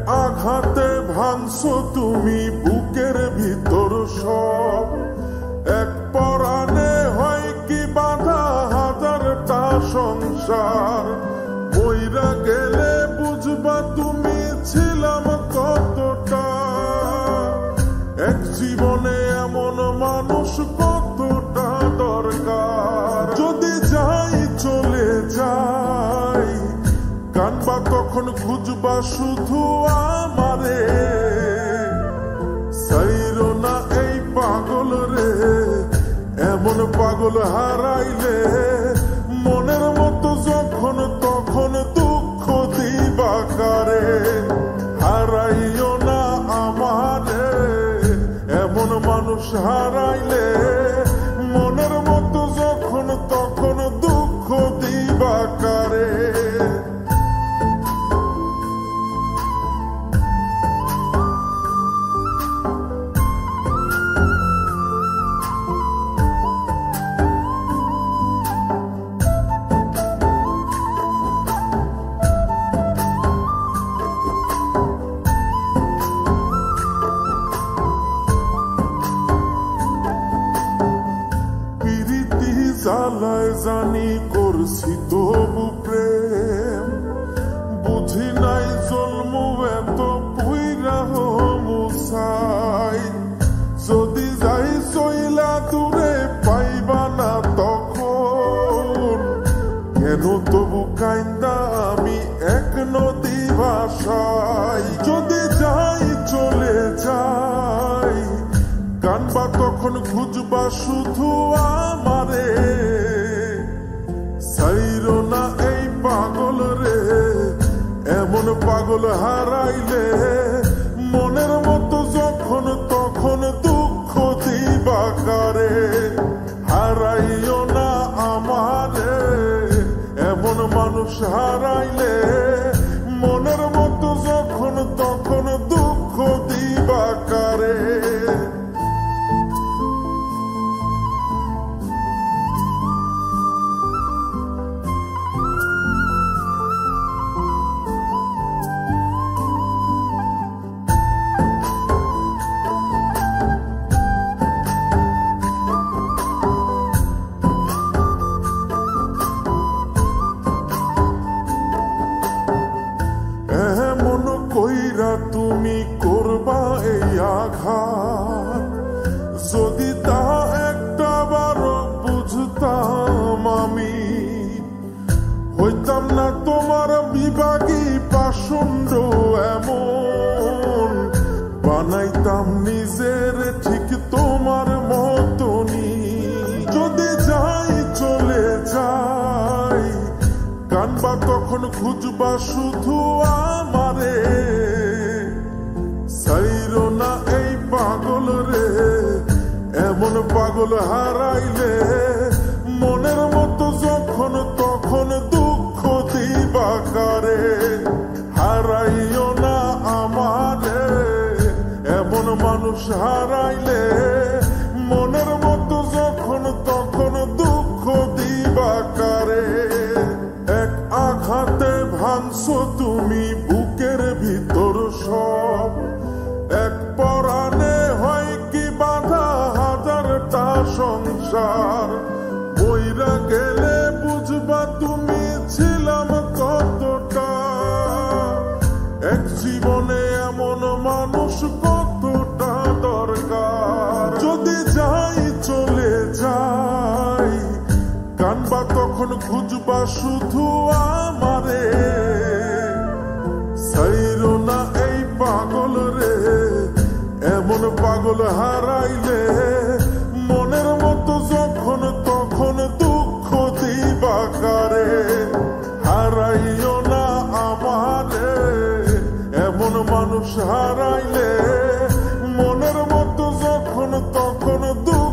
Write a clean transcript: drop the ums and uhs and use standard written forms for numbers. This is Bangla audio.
আঘাতে ভাঙছো তুমি বুকের ভিতর সব, এক পরাণে হয় কি বাঁধা হাজারটা সংসার। মইরা গেলে বুঝবা তুমি ছিলাম কতটা, এক জীবনে এমন মানুষ কতটা দরকার। যদি যাই চলে যাই কানবা তখন খুঁজবা শুধু আমারে, সাইরো না এই পাগল রে, এমন পাগল হারাইলে মনের মতো যখন তখন দুঃখ দিবা কারে। হারাইও না আমারে, এমন মানুষ হারাইলে মনের মতো যখন তখন দুঃখ দিবা কারে। জ্বালায় জানি করছি তবু প্রেম, বুঝি নাই জন্ম এত পুইরা মুসাই। যদি যাই চইলা দূরে পাইবা না তখন, কেন তবু কাইন্দা আমি এক নদী ভাষাই। যদি যাই চলে যাই কানবা তখন খুঁজবা শুধু আমারে, সাইরো না এই পাগল রে, এমন পাগল হারাইলে মনের মতো যখন তখন দুঃখ দিবা কারে। হারাইও না আমারে, এমন মানুষ হারাইলে মনের মতো যখন তখন দুঃখ দিবা কারে। কইরা তুমি করবা এই আঘাত, যদি তা একটা বারো বুঝতাম আমি, হইতাম না তোমার বিভাগী পাষণ্ড এমন, বানাইতাম নিজের ঠিক তোমার মতনই। যদি যাই চলে যাই কানবা তখন খুঁজবা শুধু আমারে, সাইরো না এই পাগল রে, এমন পাগল হারাইলে মনের মতো যখন তখন দুঃখ দিবা কারে। হারাইও না আমারে, এমন মানুষ হারাইলে মনের মতো যখন তখন দুঃখ দিবা কারে। এক আঘাতে ভাঙছো তুমি বুকের ভিতর সব, এক পরাণে হয় কি বাঁধা হাজারটা সংসার। মইরা গেলে বুঝবা তুমি ছিলাম কতটা, এক জীবনে এমন মানুষ কতটা দরকার। যদি যাই চলে যাই কানবা তখন খুঁজবা শুধু আমারে, সাইরো না এই পাগল রে, এমন পাগল হারাইলে মনের মতো যখন তখন দুঃখ দিবা কারে। হারাইও না আমারে, এমন মানুষ হারাইলে মনের মতো যখন তখন দুঃখ